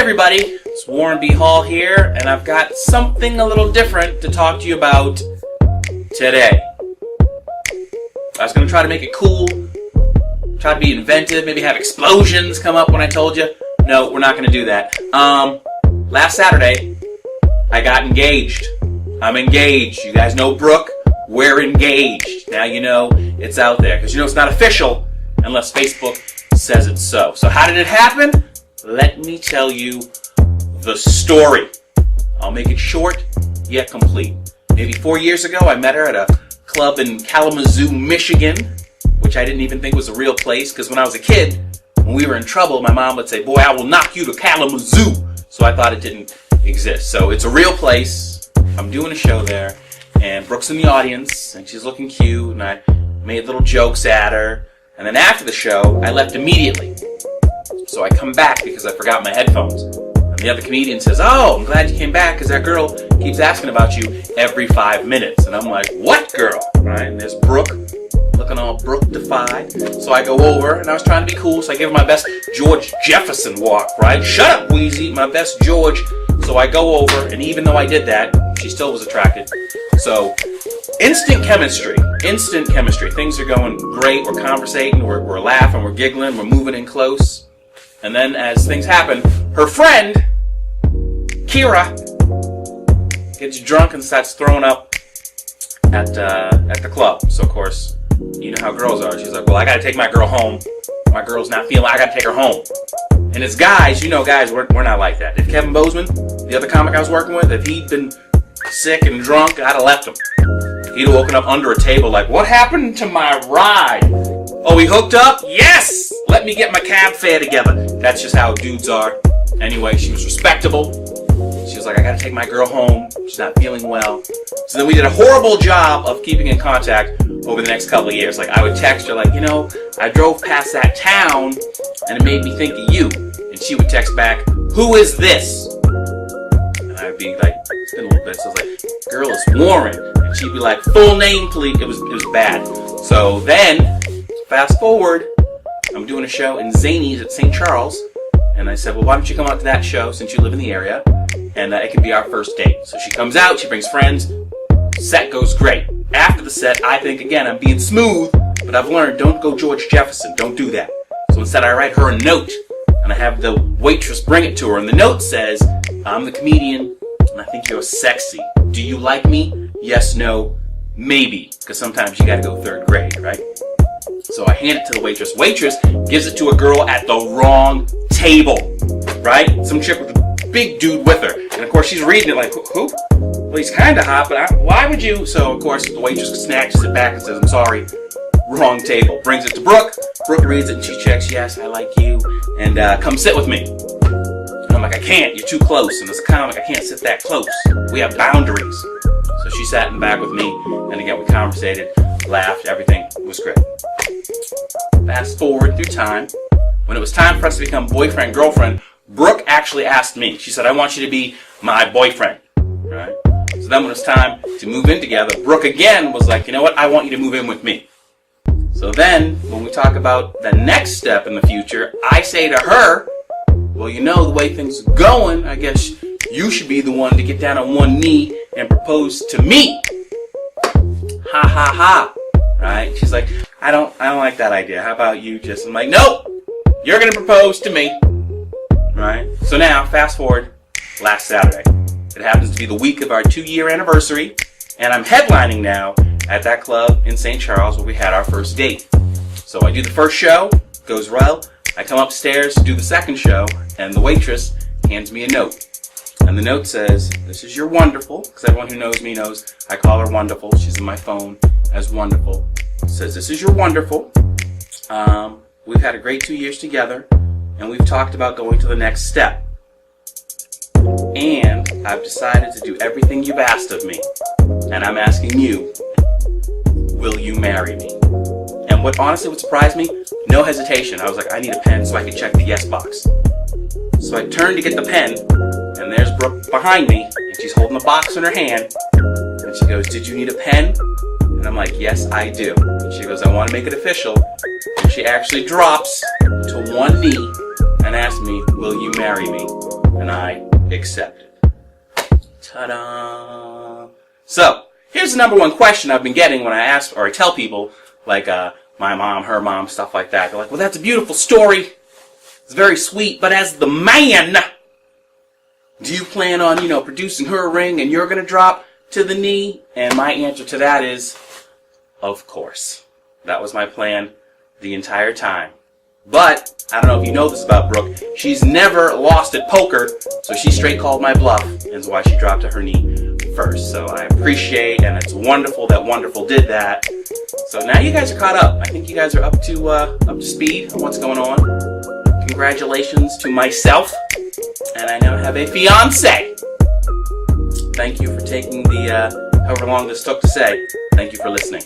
everybody, it's Warren B. Hall here, and I've got something a little different to talk to you about today. I was going to try to make it cool, try to be inventive, maybe have explosions come up when I told you. No, we're not going to do that. Last Saturday, I got engaged. I'm engaged. You guys know Brooke? We're engaged. Now you know it's out there, because you know it's not official unless Facebook says it's so. So how did it happen? Let me tell you the story. I'll make it short yet complete. Maybe 4 years ago, I met her at a club in Kalamazoo, Michigan, which I didn't even think was a real place, because when I was a kid, when we were in trouble, my mom would say, "Boy, I will knock you to Kalamazoo." So I thought it didn't exist. So it's a real place. I'm doing a show there, and Brooke's in the audience, and she's looking cute, and I made little jokes at her. And then after the show, I left immediately. So I come back because I forgot my headphones. And the other comedian says, "Oh, I'm glad you came back because that girl keeps asking about you every 5 minutes." And I'm like, "What girl?" Right? And there's Brooke, looking all Brooke-defied. So I go over, and I was trying to be cool, so I give her my best George Jefferson walk, right? "Shut up, Wheezy," my best George. So I go over, and even though I did that, she still was attracted. So instant chemistry. Things are going great. We're conversating, we're laughing, we're giggling, we're moving in close. And then as things happen, her friend, Kira, gets drunk and starts throwing up at the club. So of course, you know how girls are. She's like, "Well, I gotta take my girl home. My girl's not feeling, I gotta take her home." And as guys, you know guys, we're not like that. If Kevin Bozeman, the other comic I was working with, if he'd been sick and drunk, I'd have left him. He'd have woken up under a table like, "What happened to my ride? Oh, we hooked up? Yes! Let me get my cab fare together." That's just how dudes are. Anyway, she was respectable. She was like, "I gotta take my girl home. She's not feeling well." So then we did a horrible job of keeping in contact over the next couple of years. Like, I would text her like, "I drove past that town and it made me think of you." And she would text back, "Who is this?" And I'd be like, it's been a little bit. So I was like, "Girl, it's Warren." And she'd be like, "Full name, please." It was bad. So then, fast forward, I'm doing a show in Zanies at St. Charles. And I said, "Well, why don't you come out to that show since you live in the area? And it can be our first date." So she comes out, she brings friends. Set goes great. After the set, I think, again, I'm being smooth, but I've learned, don't go George Jefferson. Don't do that. So instead, I write her a note, and I have the waitress bring it to her. And the note says, "I'm the comedian, and I think you're sexy. Do you like me? Yes, no, maybe." Because sometimes you gotta go third grade, right? So I hand it to the waitress. Waitress gives it to a girl at the wrong table, right? Some chick with a big dude with her. And of course she's reading it like, "Who? Well, he's kind of hot, but why would you?" So of course the waitress snatches it back and says, "I'm sorry, wrong table." Brings it to Brooke. Brooke reads it and she checks, "Yes, I like you, and come sit with me." And I'm like, "I can't, you're too close. And as a comic, I can't sit that close. We have boundaries." So she sat in the back with me, and again we conversated, laughed, everything was great. Fast forward through time. When it was time for us to become boyfriend, girlfriend, Brooke actually asked me. She said, "I want you to be my boyfriend." Right? So then when it was time to move in together, Brooke again was like, "You know what? I want you to move in with me." So then, when we talk about the next step in the future, I say to her, "Well, the way things are going, I guess you should be the one to get down on one knee and propose to me." Ha ha ha. Right? She's like, I don't like that idea. How about you just?" I'm like, "Nope, you're going to propose to me." Right? So now, fast forward, last Saturday. It happens to be the week of our 2-year anniversary, and I'm headlining now at that club in St. Charles where we had our first date. So I do the first show, goes well. I come upstairs to do the second show, and the waitress hands me a note. And the note says, "This is your Wonderful," because everyone who knows me knows I call her Wonderful. She's in my phone as Wonderful. It says, "This is your Wonderful. We've had a great 2 years together, and we've talked about going to the next step. And I've decided to do everything you've asked of me. And I'm asking you, will you marry me?" And what surprised me, no hesitation. I was like, I need a pen so I can check the yes box. So I turned to get the pen, and there's Brooke behind me, and she's holding the box in her hand. And she goes, "Did you need a pen?" And I'm like, "Yes, I do." And she goes, "I want to make it official." And she actually drops to one knee and asks me, "Will you marry me?" and I accepted. Ta-da! So, here's the number one question I've been getting when I ask, or I tell people, like my mom, her mom, stuff like that. They're like, well, that's a beautiful story. It's very sweet, but as the man, do you plan on, producing her a ring and you're going to drop to the knee? And my answer to that is, of course. That was my plan the entire time. But, I don't know if you know this about Brooke, she's never lost at poker, so she straight called my bluff, and that's why she dropped to her knee first. So I appreciate, and it's wonderful that Wonderful did that. So now you guys are caught up. I think you guys are up to speed on what's going on. Congratulations to myself, and I now have a fiance. Thank you for taking the however long this took to say. Thank you for listening.